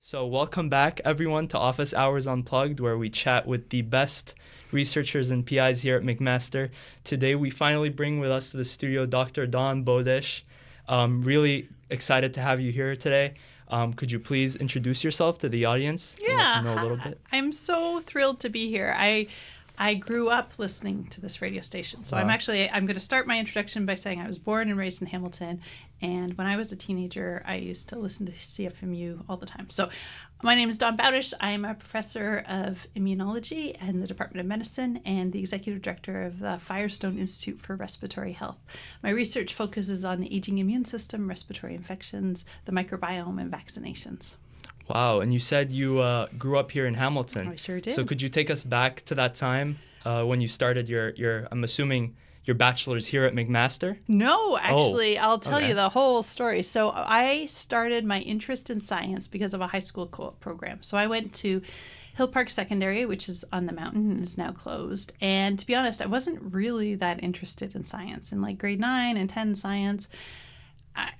So welcome back, everyone, to Office Hours Unplugged, where we chat with the best researchers and PIs here at McMaster. Today, we finally bring with us to the studio Dr. Dawn Bowdish. Really excited to have you here today. Could you please introduce yourself to the audience and let them know a little bit? I'm so thrilled to be here. I grew up listening to this radio station. So Wow. I'm going to start my introduction by saying I was born and raised in Hamilton. And when I was a teenager, I used to listen to CFMU all the time. So my name is Dawn Bowdish. I'm a professor of immunology in the Department of Medicine and the executive director of the Firestone Institute for Respiratory Health. My research focuses on the aging immune system, respiratory infections, the microbiome, and vaccinations. Wow, and you said you grew up here in Hamilton. I sure did. So could you take us back to that time when you started your I'm assuming, your bachelor's here at McMaster? No, actually, I'll tell okay. you the whole story. So I started my interest in science because of a high school co-op program. So I went to Hill Park Secondary, which is on the mountain and is now closed. And to be honest, I wasn't really that interested in science. In like grade 9 and 10 science,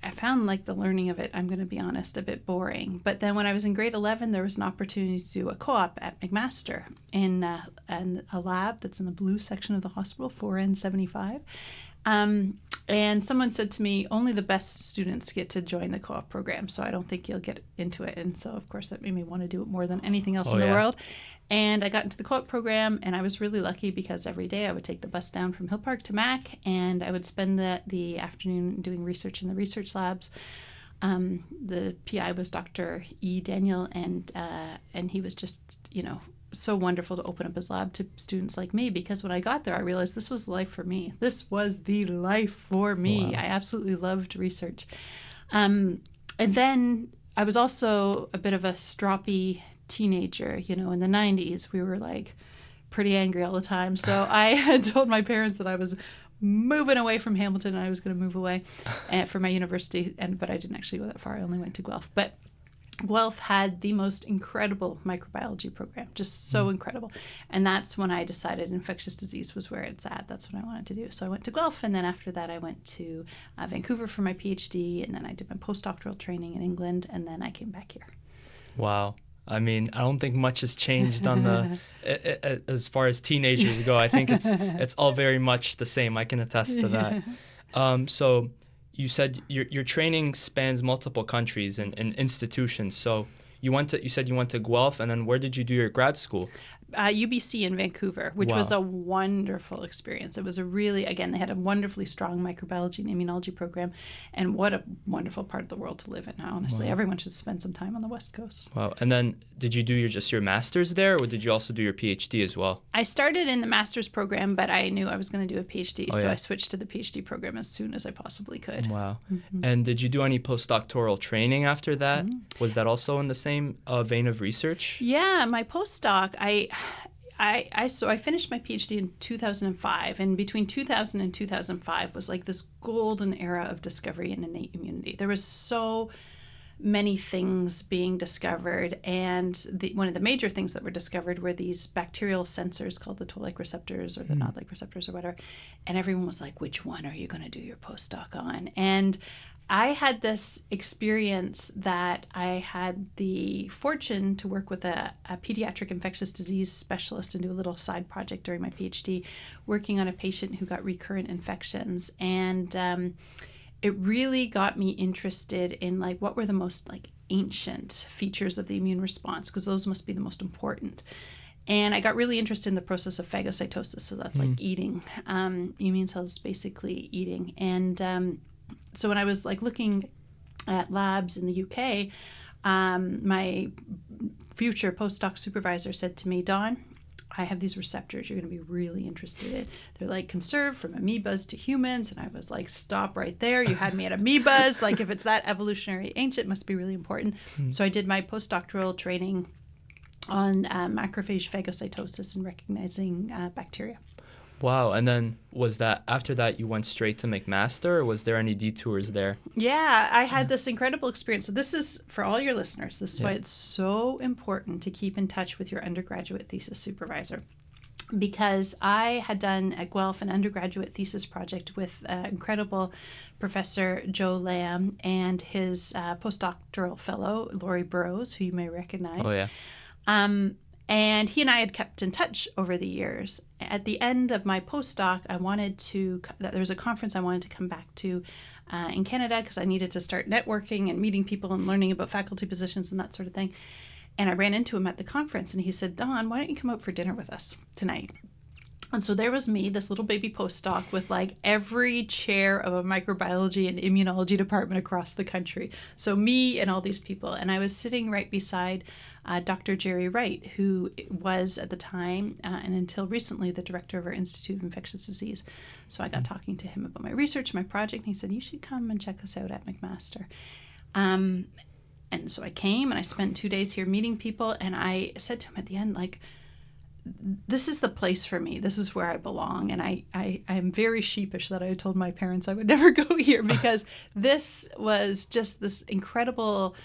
I found like the learning of it, I'm going to be honest, a bit boring. But then when I was in grade 11, there was an opportunity to do a co-op at McMaster in a lab that's in the blue section of the hospital, 4N75. And someone said to me, only the best students get to join the co-op program, so I don't think you'll get into it. And so, of course, that made me want to do it more than anything else in the world. And I got into the co-op program, and I was really lucky because every day I would take the bus down from Hill Park to Mac, and I would spend the afternoon doing research in the research labs. The PI was Dr. E. Daniel, and he was just, so wonderful to open up his lab to students like me, because when I got there, I realized this was life for me. This was the life for me. Wow. I absolutely loved research. And then I was also a bit of a stroppy teenager. In the 90s, we were like pretty angry all the time. So I had told my parents that I was moving away from Hamilton and I was going to move away for my university. But I didn't actually go that far. I only went to Guelph. But Guelph had the most incredible microbiology program, just so incredible. And that's when I decided infectious disease was where it's at. That's what I wanted to do. So I went to Guelph, and then after that I went to Vancouver for my PhD, and then I did my postdoctoral training in England, and then I came back here. Wow. I mean, I don't think much has changed on the as far as teenagers go. I think it's all very much the same. I can attest to that. So you said your training spans multiple countries and institutions. So you said you went to Guelph, and then where did you do your grad school? UBC in Vancouver, which Wow. was a wonderful experience. It was they had a wonderfully strong microbiology and immunology program, and what a wonderful part of the world to live in. Honestly, Wow. Everyone should spend some time on the West Coast. Wow. And then did you do just your master's there, or did you also do your PhD as well? I started in the master's program, but I knew I was going to do a PhD, so yeah. I switched to the PhD program as soon as I possibly could. Wow. And did you do any postdoctoral training after that? Was that also in the same vein of research? Yeah, my postdoc, I finished my PhD in 2005, and between 2000 and 2005 was like this golden era of discovery in innate immunity. There was so many things being discovered, and one of the major things that were discovered were these bacterial sensors called the toll-like receptors or the nod-like receptors or whatever, and everyone was like, which one are you going to do your postdoc on? And I had this experience that I had the fortune to work with a pediatric infectious disease specialist and do a little side project during my PhD, working on a patient who got recurrent infections. And it really got me interested in what were the most ancient features of the immune response, because those must be the most important. And I got really interested in the process of phagocytosis. So that's like eating. Immune cells basically eating. And so when I was looking at labs in the UK, my future postdoc supervisor said to me, Dawn, I have these receptors you're going to be really interested in. They're conserved from amoebas to humans. And I was like, stop right there. You had me at amoebas. If it's that evolutionary ancient, it must be really important. So I did my postdoctoral training on macrophage phagocytosis and recognizing bacteria. Wow. And then after that you went straight to McMaster, or was there any detours there? Yeah, I had this incredible experience. So this is, for all your listeners, this is why it's so important to keep in touch with your undergraduate thesis supervisor. because I had done at Guelph an undergraduate thesis project with incredible Professor Joe Lamb and his postdoctoral fellow, Laurie Burrows, who you may recognize. Oh, yeah. And he and I had kept in touch over the years. At the end of my postdoc, there was a conference I wanted to come back to in Canada because I needed to start networking and meeting people and learning about faculty positions and that sort of thing. And I ran into him at the conference and he said, Dawn, why don't you come out for dinner with us tonight? And so there was me, this little baby postdoc with like every chair of a microbiology and immunology department across the country. So me and all these people. And I was sitting right beside Dr. Jerry Wright, who was at the time and until recently the director of our Institute of Infectious Disease. So I got talking to him about my research, my project, and he said, you should come and check us out at McMaster. And so I came and I spent 2 days here meeting people. And I said to him at the end, like, this is the place for me. This is where I belong. And I'm very sheepish that I told my parents I would never go here because this was just this incredible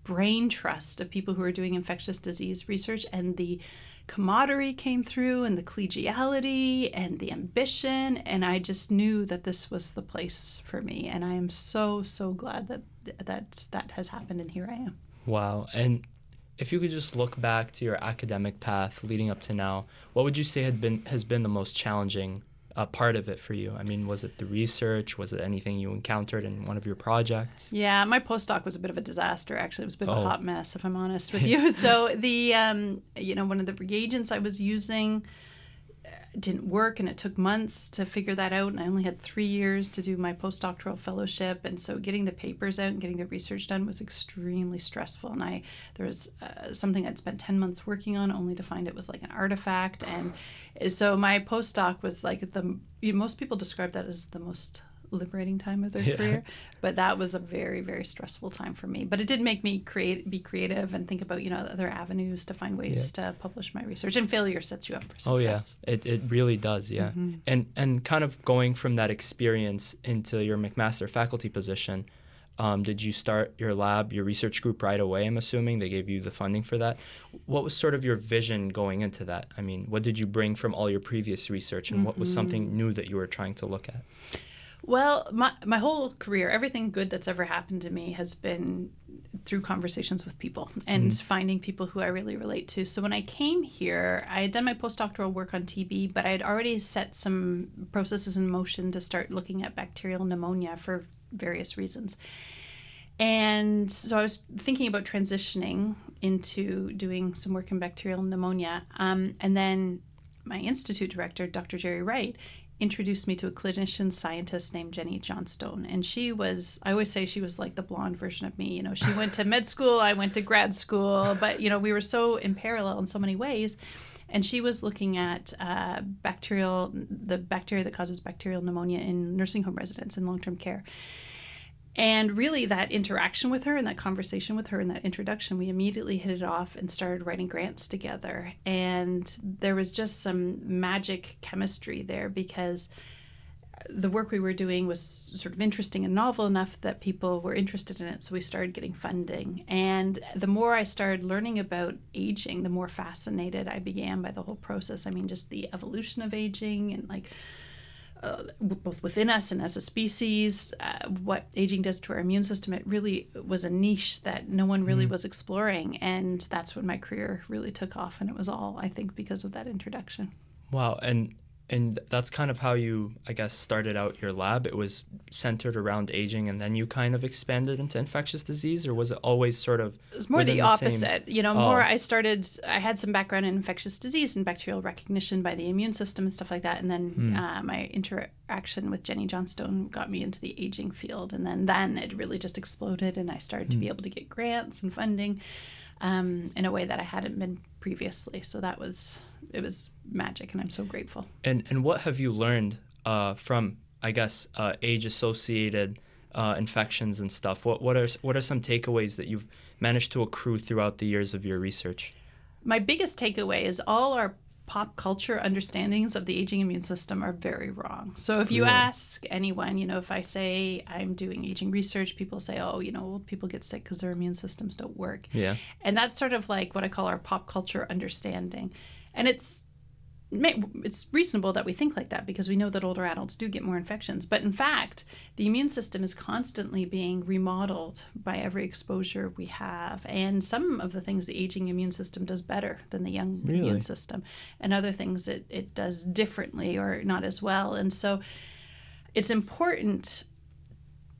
brain trust of people who are doing infectious disease research, and the camaraderie came through and the collegiality and the ambition. And I just knew that this was the place for me. And I am so, so glad that has happened. And here I am. Wow. And if you could just look back to your academic path leading up to now, what would you say has been the most challenging part of it for you? I mean, was it the research? Was it anything you encountered in one of your projects? Yeah, my postdoc was a bit of a disaster, actually. It was a bit of a hot mess, if I'm honest with you. So the, one of the reagents I was using didn't work, and it took months to figure that out, and I only had 3 years to do my postdoctoral fellowship, and so getting the papers out and getting the research done was extremely stressful. And there was something I'd spent 10 months working on only to find it was like an artifact. And so my postdoc was like most people describe that as the most liberating time of their career, but that was a very, very stressful time for me. But it did make me be creative and think about other avenues to find ways to publish my research. And failure sets you up for success. Oh yeah, it really does. Yeah. Mm-hmm. And kind of going from that experience into your McMaster faculty position, did you start your research group right away? I'm assuming they gave you the funding for that. What was sort of your vision going into that? I mean, what did you bring from all your previous research, and what was something new that you were trying to look at? Well, my whole career, everything good that's ever happened to me has been through conversations with people and finding people who I really relate to. So when I came here, I had done my postdoctoral work on TB, but I had already set some processes in motion to start looking at bacterial pneumonia for various reasons. And so I was thinking about transitioning into doing some work in bacterial pneumonia. And then my institute director, Dr. Jerry Wright, introduced me to a clinician scientist named Jenny Johnstone. And I always say she was like the blonde version of me. She went to med school, I went to grad school, but, we were so in parallel in so many ways. And she was looking at the bacteria that causes bacterial pneumonia in nursing home residents in long-term care. And really that interaction with her and that conversation with her and that introduction, we immediately hit it off and started writing grants together. And there was just some magic chemistry there because the work we were doing was sort of interesting and novel enough that people were interested in it. So we started getting funding. And the more I started learning about aging, the more fascinated I began by the whole process. I mean, just the evolution of aging and both within us and as a species, what aging does to our immune system. It really was a niche that no one really was exploring. And that's when my career really took off. And it was all, I think, because of that introduction. Wow. And that's kind of how you, I guess, started out your lab. It was centered around aging, and then you kind of expanded into infectious disease, or was it always sort of? It was more the opposite. More I had some background in infectious disease and bacterial recognition by the immune system and stuff like that. And then my interaction with Jenny Johnstone got me into the aging field. And then it really just exploded, and I started to be able to get grants and funding in a way that I hadn't been previously. So it was magic, and I'm so grateful. And what have you learned from, I guess, age-associated infections and stuff? What are some takeaways that you've managed to accrue throughout the years of your research? My biggest takeaway is all our pop culture understandings of the aging immune system are very wrong. So if you ask anyone, if I say I'm doing aging research, people say, old people get sick because their immune systems don't work. Yeah. And that's sort of like what I call our pop culture understanding. And it's it's reasonable that we think like that because we know that older adults do get more infections. But in fact, the immune system is constantly being remodeled by every exposure we have. And some of the things the aging immune system does better than the young immune system. And other things it does differently or not as well. And so it's important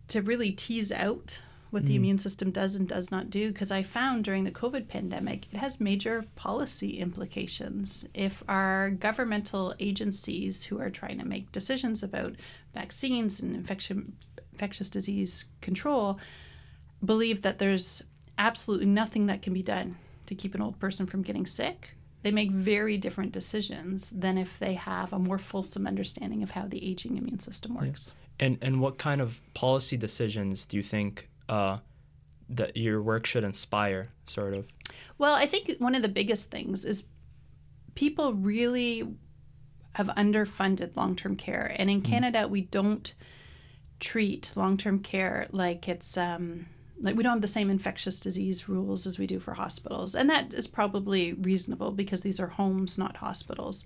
to really tease out what the immune system does and does not do, because I found during the COVID pandemic, it has major policy implications. If our governmental agencies who are trying to make decisions about vaccines and infectious disease control believe that there's absolutely nothing that can be done to keep an old person from getting sick, they make very different decisions than if they have a more fulsome understanding of how the aging immune system works. Yeah. And what kind of policy decisions do you think that your work should inspire, sort of? Well, I think one of the biggest things is people really have underfunded long-term care. And in Canada, we don't treat long-term care like it's like we don't have the same infectious disease rules as we do for hospitals. And that is probably reasonable because these are homes, not hospitals.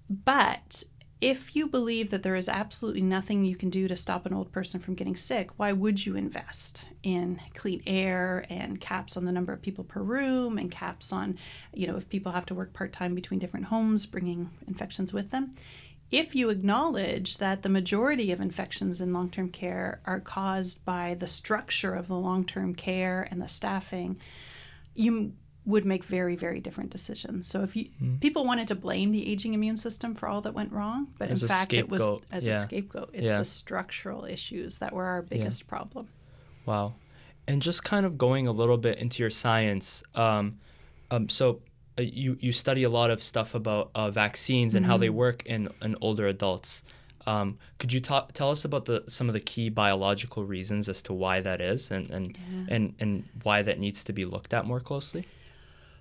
But if you believe that there is absolutely nothing you can do to stop an old person from getting sick, why would you invest in clean air and caps on the number of people per room and caps on, if people have to work part-time between different homes, bringing infections with them? If you acknowledge that the majority of infections in long-term care are caused by the structure of the long-term care and the staffing, you would make very, very different decisions. So if people wanted to blame the aging immune system for all that went wrong, but in fact it was as a scapegoat. It's the structural issues that were our biggest problem. Wow. And just kind of going a little bit into your science, you study a lot of stuff about vaccines and how they work in older adults. Could you tell us about some of the key biological reasons as to why that is and why that needs to be looked at more closely?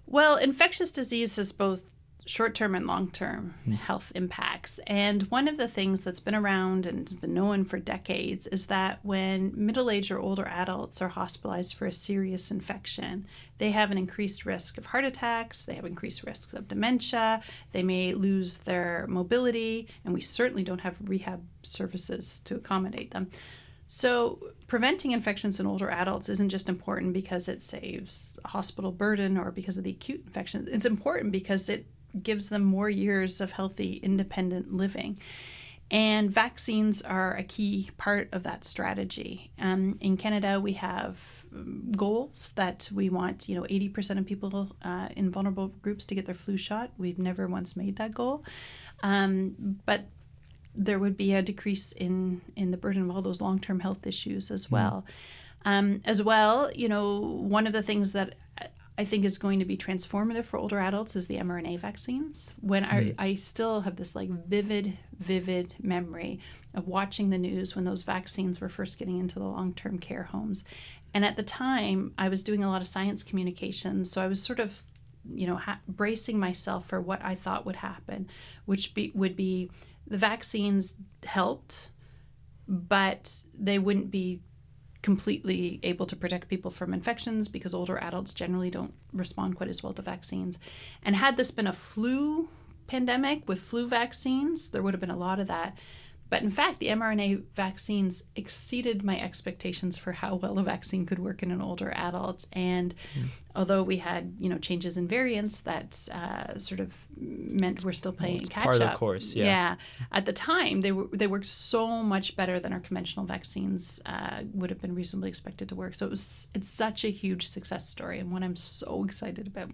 Well, infectious disease has both short-term and long-term health impacts. And one of the things that's been around and been known for decades is that when middle-aged or older adults are hospitalized for a serious infection, they have an increased risk of heart attacks, they have increased risks of dementia, they may lose their mobility, and we certainly don't have rehab services to accommodate them. So preventing infections in older adults isn't just important because it saves hospital burden or because of the acute infection. It's important because it gives them more years of healthy, independent living. And vaccines are a key part of that strategy. In Canada, we have goals that we want, 80% of people in vulnerable groups to get their flu shot. We've never once made that goal. But there would be a decrease in the burden of all those long-term health issues as well. One of the things that I think is going to be transformative for older adults is the mRNA vaccines. When I still have this vivid memory of watching the news when those vaccines were first getting into the long-term care homes. And at the time, I was doing a lot of science communication, so I was sort of, bracing myself for what I thought would happen, which would be the vaccines helped, but they wouldn't be completely able to protect people from infections because older adults generally don't respond quite as well to vaccines. And had this been a flu pandemic with flu vaccines, there would have been a lot of that. But in fact, the mRNA vaccines exceeded my expectations for how well a vaccine could work in an older adult. And although we had, changes in variants that sort of meant we're still playing catch up. Part of the course, yeah. At the time, they worked so much better than our conventional vaccines would have been reasonably expected to work. So it's such a huge success story and one I'm so excited about.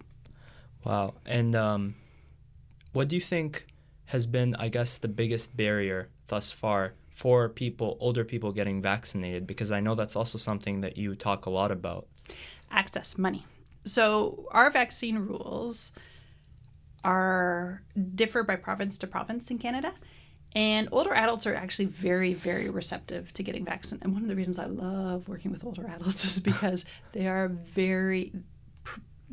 Wow. And what do you think has been, I guess, the biggest barrier thus far for older people getting vaccinated? Because I know that's also something that you talk a lot about. Access, money. So our vaccine rules differ by province to province in Canada. And older adults are actually very, very receptive to getting vaccinated. And one of the reasons I love working with older adults is because they are very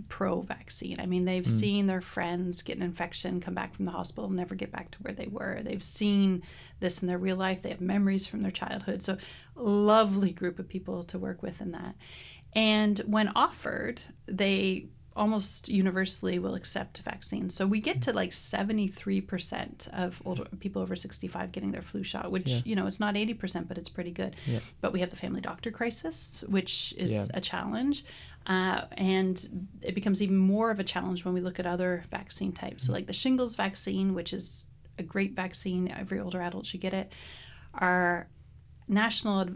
pro-vaccine. I mean, they've seen their friends get an infection, come back from the hospital, never get back to where they were. They've seen this in their real life. They have memories from their childhood. So lovely group of people to work with in that. And when offered, they almost universally will accept vaccines. So we get to like 73% of older people over 65 getting their flu shot, which, it's not 80%, but it's pretty good. Yeah. But we have the family doctor crisis, which is a challenge. And it becomes even more of a challenge when we look at other vaccine types. So like the shingles vaccine, which is a great vaccine, every older adult should get it. Our national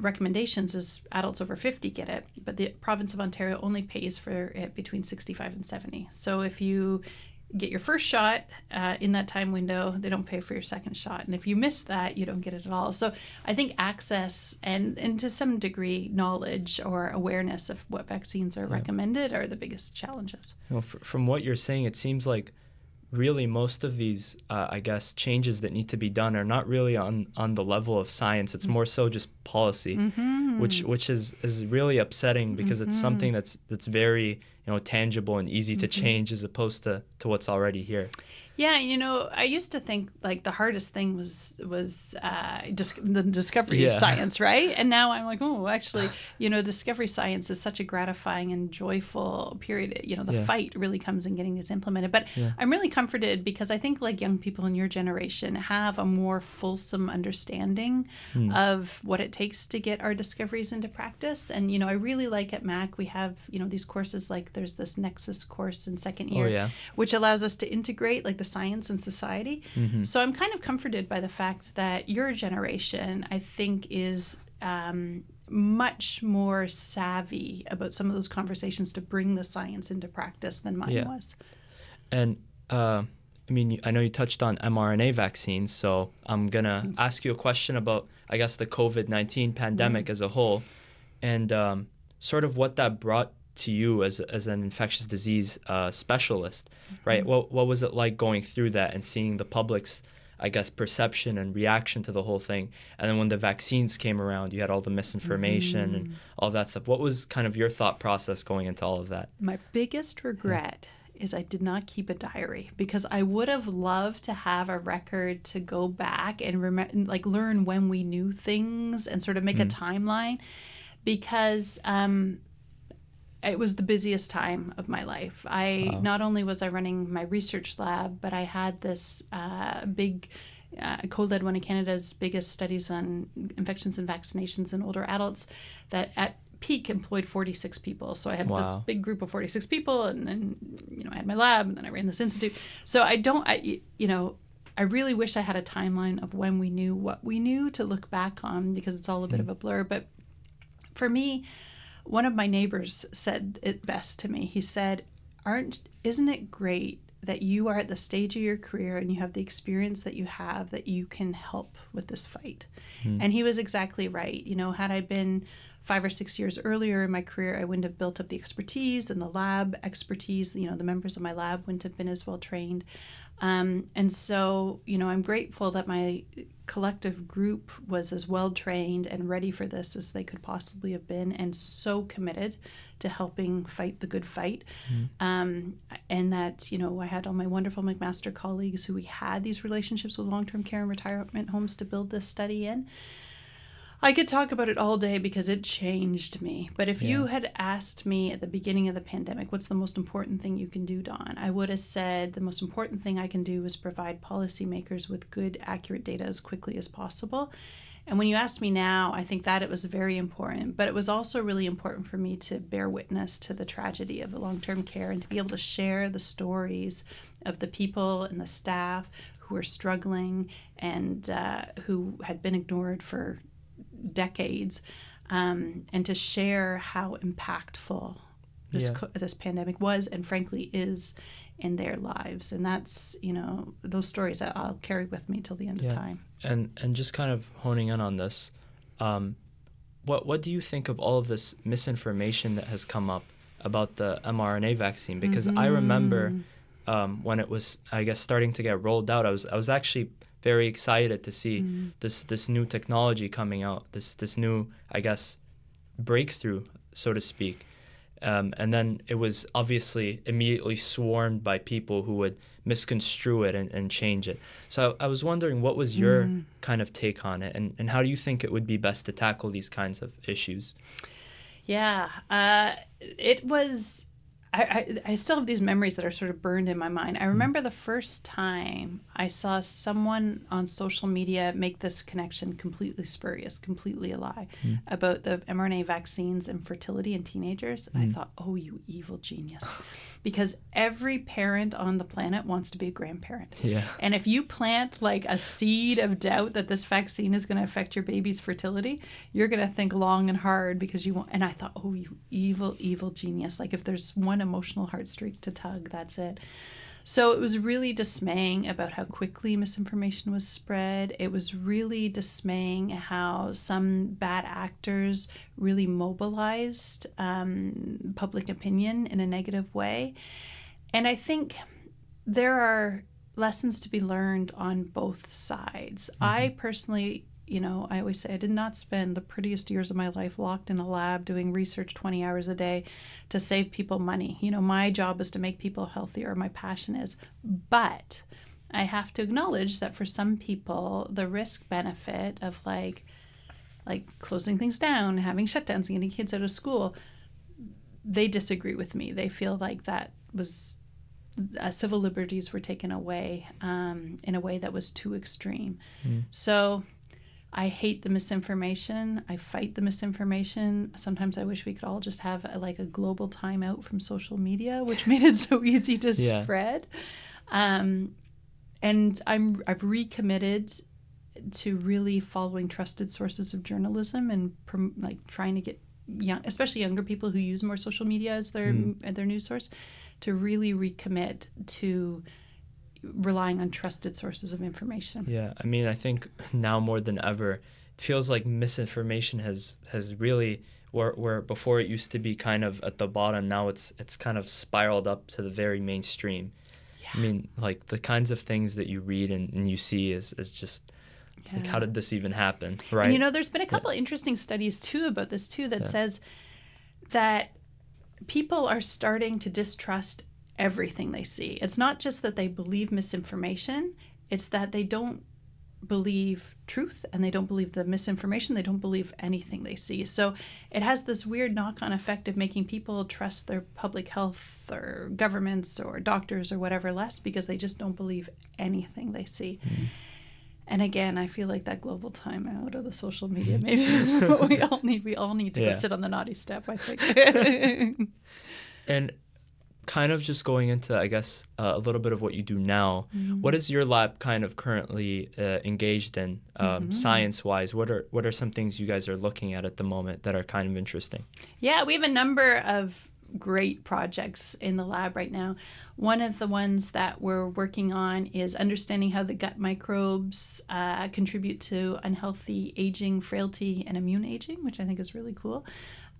recommendations is adults over 50 get it, but the province of Ontario only pays for it between 65 and 70. So if you get your first shot in that time window, they don't pay for your second shot. And if you miss that, you don't get it at all. So I think access and to some degree knowledge or awareness of what vaccines are recommended are the biggest challenges. From what you're saying, it seems like really most of these, I guess, changes that need to be done are not really on the level of science. It's more so just policy, which is really upsetting because it's something that's very tangible and easy to change as opposed to what's already here. Yeah, I used to think like the hardest thing was the discovery of science, right? And now I'm like, oh, actually, discovery science is such a gratifying and joyful period. The fight really comes in getting this implemented. But I'm really comforted because I think like young people in your generation have a more fulsome understanding of what it takes to get our discoveries into practice. And, I really like at Mac, we have, these courses like there's this Nexus course in second year, which allows us to integrate like the science and society. So I'm kind of comforted by the fact that your generation, I think, is much more savvy about some of those conversations to bring the science into practice than mine was. And I know you touched on mRNA vaccines, so I'm going to ask you a question about, I guess, the COVID-19 pandemic as a whole and sort of what that brought to you as an infectious disease specialist, right? What was it like going through that and seeing the public's, I guess, perception and reaction to the whole thing? And then when the vaccines came around, you had all the misinformation and all that stuff. What was kind of your thought process going into all of that? My biggest regret is I did not keep a diary because I would have loved to have a record to go back and learn when we knew things and sort of make a timeline because it was the busiest time of my life. Not only was I running my research lab, but I had this big co-led one of Canada's biggest studies on infections and vaccinations in older adults that at peak employed 46 people. So I had this big group of 46 people and then, I had my lab and then I ran this institute. So I really wish I had a timeline of when we knew what we knew to look back on because it's all a bit of a blur. But for me, one of my neighbors said it best to me. He said, isn't it great that you are at the stage of your career and you have the experience that you have that you can help with this fight? And he was exactly right. Had I been 5 or 6 years earlier in my career, I wouldn't have built up the expertise and the lab expertise. The members of my lab wouldn't have been as well trained. And so, I'm grateful that my collective group was as well trained and ready for this as they could possibly have been and so committed to helping fight the good fight. And that, I had all my wonderful McMaster colleagues who we had these relationships with long-term care and retirement homes to build this study in. I could talk about it all day because it changed me. But if you had asked me at the beginning of the pandemic, what's the most important thing you can do, Dawn? I would have said the most important thing I can do is provide policymakers with good, accurate data as quickly as possible. And when you ask me now, I think that it was very important. But it was also really important for me to bear witness to the tragedy of the long-term care and to be able to share the stories of the people and the staff who were struggling and who had been ignored for decades, and to share how impactful this pandemic was and frankly is in their lives. And that's, those stories I'll carry with me till the end of time. And just kind of honing in on this, what do you think of all of this misinformation that has come up about the mRNA vaccine? Because I remember when it was, I guess, starting to get rolled out, I was actually very excited to see this new technology coming out, this new, I guess, breakthrough, so to speak. And then it was obviously immediately swarmed by people who would misconstrue it and change it. So I was wondering, what was your kind of take on it, and how do you think it would be best to tackle these kinds of issues? Yeah, it was... I still have these memories that are sort of burned in my mind. I remember the first time I saw someone on social media make this connection completely spurious, completely a lie, about the mRNA vaccines and fertility in teenagers. And I thought, oh, you evil genius. Because every parent on the planet wants to be a grandparent. Yeah. And if you plant like a seed of doubt that this vaccine is going to affect your baby's fertility, you're going to think long and hard because you want. And I thought, oh, you evil, evil genius. Like if there's one emotional heartstring to tug, that's it. So it was really dismaying about how quickly misinformation was spread. It was really dismaying how some bad actors really mobilized public opinion in a negative way. And I think there are lessons to be learned on both sides. I personally, I always say I did not spend the prettiest years of my life locked in a lab doing research 20 hours a day to save people money. My job is to make people healthier. My passion is. But I have to acknowledge that for some people, the risk benefit of like closing things down, having shutdowns, and getting kids out of school, they disagree with me. They feel like that was civil liberties were taken away in a way that was too extreme. So I hate the misinformation. I fight the misinformation. Sometimes I wish we could all just have a global timeout from social media, which made it so easy to spread. And I've recommitted to really following trusted sources of journalism and trying to get especially younger people who use more social media as their news source, to really recommit to relying on trusted sources of information. Yeah, I mean, I think now more than ever, it feels like misinformation has really, where before it used to be kind of at the bottom, now it's kind of spiraled up to the very mainstream. Yeah. I mean, like the kinds of things that you read and you see is just, like, how did this even happen, right? And there's been a couple of interesting studies too about this too that says that people are starting to distrust everything they see. It's not just that they believe misinformation, it's that they don't believe truth and they don't believe the misinformation. They don't believe anything they see. So it has this weird knock-on effect of making people trust their public health or governments or doctors or whatever less because they just don't believe anything they see. And again, I feel like that global timeout of the social media maybe is what we all need. We all need to go sit on the naughty step, I think. And kind of just going into, I guess, a little bit of what you do now, what is your lab kind of currently engaged in science-wise? What are some things you guys are looking at the moment that are kind of interesting? Yeah, we have a number of great projects in the lab right now. One of the ones that we're working on is understanding how the gut microbes contribute to unhealthy aging, frailty, and immune aging, which I think is really cool.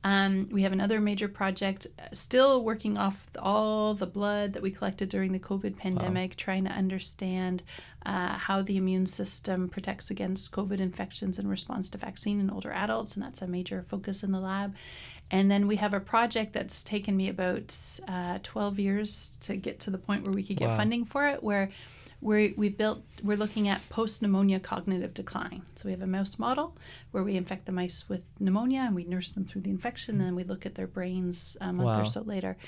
We have another major project still working off all the blood that we collected during the COVID pandemic, trying to understand how the immune system protects against COVID infections in response to vaccine in older adults, and that's a major focus in the lab. And then we have a project that's taken me about 12 years to get to the point where we could get funding for it, where we're looking at post-pneumonia cognitive decline. So we have a mouse model where we infect the mice with pneumonia and we nurse them through the infection, and then we look at their brains a month or so later,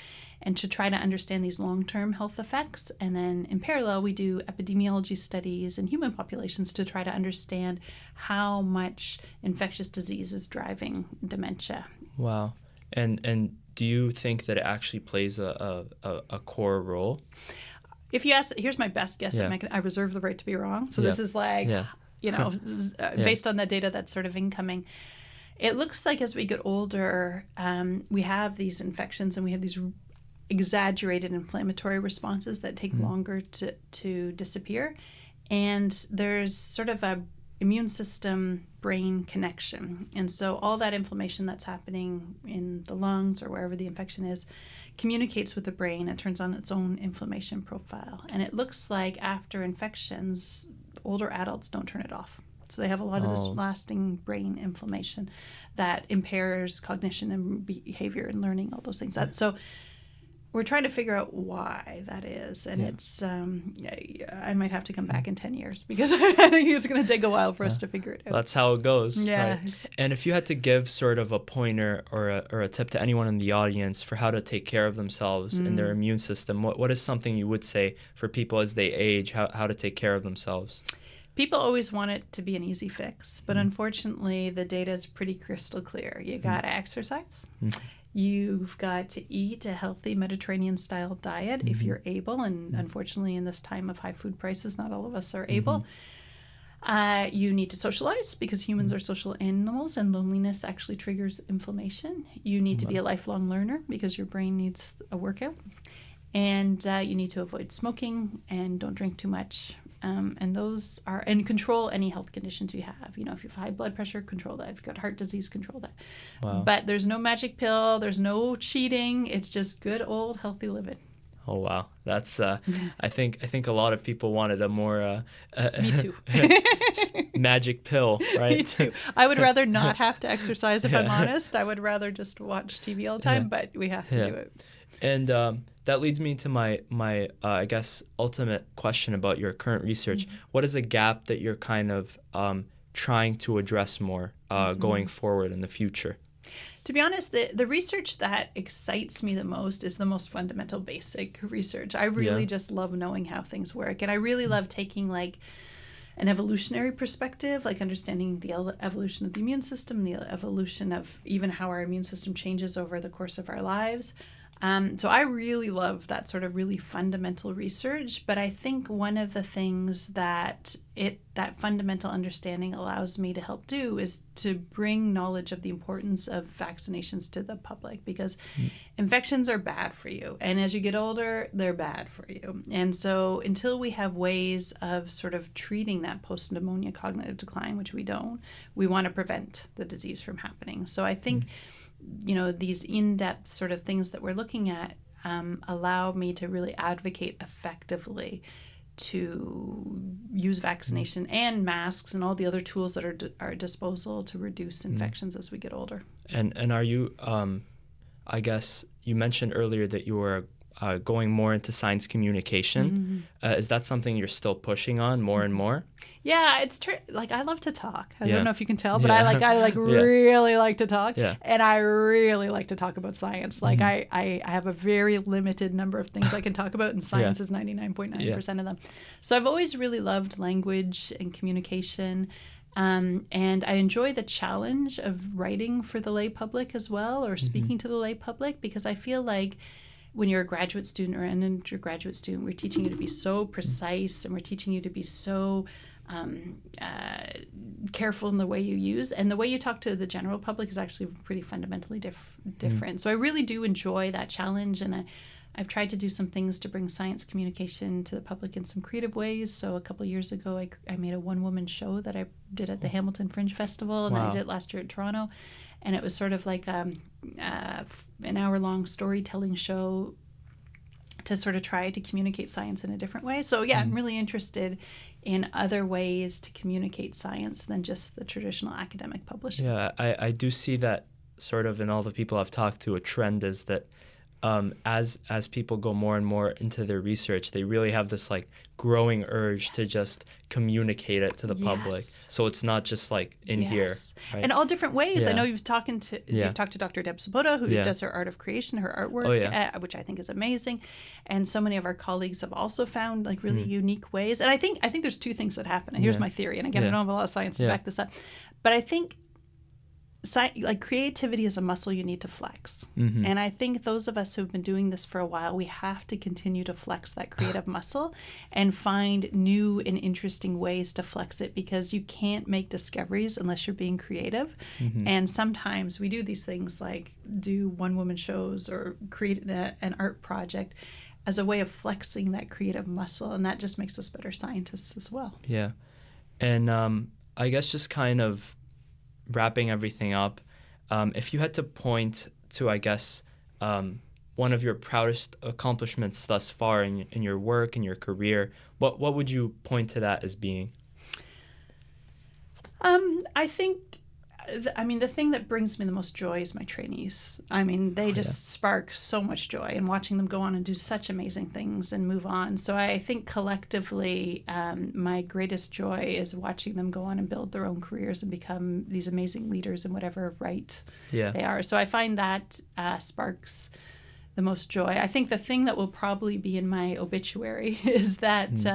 and to try to understand these long-term health effects. And then in parallel, we do epidemiology studies in human populations to try to understand how much infectious disease is driving dementia. Wow. And do you think that it actually plays a core role? If you ask, here's my best guess. I reserve the right to be wrong. So this is based on the data that's sort of incoming. It looks like as we get older, we have these infections and we have these exaggerated inflammatory responses that take longer to disappear. And there's sort of a immune system brain connection. And so all that inflammation that's happening in the lungs or wherever the infection is communicates with the brain. It turns on its own inflammation profile. And it looks like after infections, older adults don't turn it off. So they have a lot of this lasting brain inflammation that impairs cognition and behavior and learning, all those things. So we're trying to figure out why that is. And it's, I might have to come back in 10 years because I think it's going to take a while for us to figure it out. That's how it goes. Yeah. Right? Exactly. And if you had to give sort of a pointer or a tip to anyone in the audience for how to take care of themselves and their immune system, what is something you would say for people as they age, how to take care of themselves? People always want it to be an easy fix, but unfortunately the data is pretty crystal clear. You got to exercise. You've got to eat a healthy Mediterranean-style diet if you're able, and unfortunately in this time of high food prices, not all of us are able. You need to socialize because humans are social animals, and loneliness actually triggers inflammation. You need to be a lifelong learner because your brain needs a workout. And you need to avoid smoking and don't drink too much. And those are, and control any health conditions you have. You know, if you have high blood pressure, control that. If you've got heart disease, control that. Wow. But there's no magic pill. There's no cheating. It's just good old healthy living. Oh, wow. That's, I think a lot of people wanted a more Me too. magic pill, right? Me too. I would rather not have to exercise if I'm honest. I would rather just watch TV all the time, but we have to do it. And that leads me to my I guess, ultimate question about your current research. What is a gap that you're kind of trying to address more going forward in the future? To be honest, the research that excites me the most is the most fundamental basic research. I really just love knowing how things work. And I really love taking like an evolutionary perspective, like understanding the evolution of the immune system, the evolution of even how our immune system changes over the course of our lives. So I really love that sort of really fundamental research, but I think one of the things that that fundamental understanding allows me to help do is to bring knowledge of the importance of vaccinations to the public, because infections are bad for you. And as you get older, they're bad for you. And so until we have ways of sort of treating that post-pneumonia cognitive decline, which we don't, we want to prevent the disease from happening. So I think you know, these in-depth sort of things that we're looking at allow me to really advocate effectively to use vaccination and masks and all the other tools that are at our disposal to reduce infections as we get older. And are you, I guess you mentioned earlier that you were going more into science communication. Is that something you're still pushing on more and more? Yeah, it's like I love to talk. I don't know if you can tell, but I really like to talk, and I really like to talk about science. Like I have a very limited number of things I can talk about, and science is 99.9% of them. So I've always really loved language and communication. And I enjoy the challenge of writing for the lay public as well, or speaking to the lay public, because I feel like when you're a graduate student or an undergraduate student, we're teaching you to be so precise, and we're teaching you to be so careful in the way you use. And the way you talk to the general public is actually pretty fundamentally different. So I really do enjoy that challenge, and I've tried to do some things to bring science communication to the public in some creative ways. So a couple of years ago, I made a one-woman show that I did at the Hamilton Fringe Festival, and then I did it last year at Toronto. And it was sort of like an hour-long storytelling show to sort of try to communicate science in a different way. So yeah, I'm really interested in other ways to communicate science than just the traditional academic publishing. Yeah, I do see that sort of in all the people I've talked to. A trend is that as people go more and more into their research, they really have this like growing urge to just communicate it to the public. So it's not just like in here. Right? In all different ways. I know you've talked to Dr. Deb Sabota, who does her art of creation, her artwork, which I think is amazing. And so many of our colleagues have also found like really unique ways. And I think there's two things that happen. And here's my theory. And again, I don't have a lot of science to back this up. But I think like creativity is a muscle you need to flex. And I think those of us who've been doing this for a while, we have to continue to flex that creative muscle and find new and interesting ways to flex it, because you can't make discoveries unless you're being creative. And sometimes we do these things like do one-woman shows or create an art project as a way of flexing that creative muscle, and that just makes us better scientists as well. Yeah. And I guess just kind of wrapping everything up, if you had to point to, I guess, one of your proudest accomplishments thus far in your work, in your career, what would you point to that as being? I think I mean, the thing that brings me the most joy is my trainees. I mean, they just spark so much joy, and watching them go on and do such amazing things and move on. So I think collectively, my greatest joy is watching them go on and build their own careers and become these amazing leaders in whatever they are. So I find that sparks the most joy. I think the thing that will probably be in my obituary is that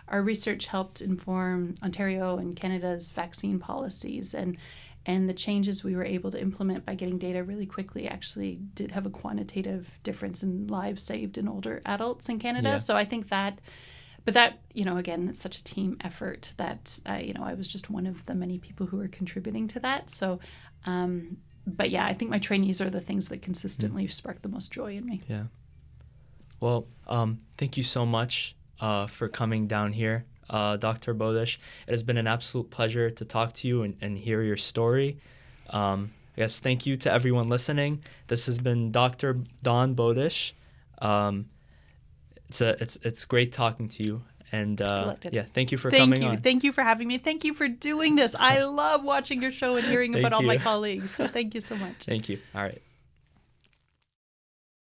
our research helped inform Ontario and Canada's vaccine policies, and the changes we were able to implement by getting data really quickly actually did have a quantitative difference in lives saved in older adults in Canada. Yeah. So I think that, but that, again, it's such a team effort that, I was just one of the many people who were contributing to that. So, but yeah, I think my trainees are the things that consistently spark the most joy in me. Yeah. Well, thank you so much for coming down here, Dr. Bowdish. It has been an absolute pleasure to talk to you and hear your story. I guess thank you to everyone listening. This has been Dr. Dawn Bowdish. It's great talking to you. And thank you for coming on. Thank you for having me. Thank you for doing this. I love watching your show and hearing about all my colleagues. So thank you so much. Thank you. All right.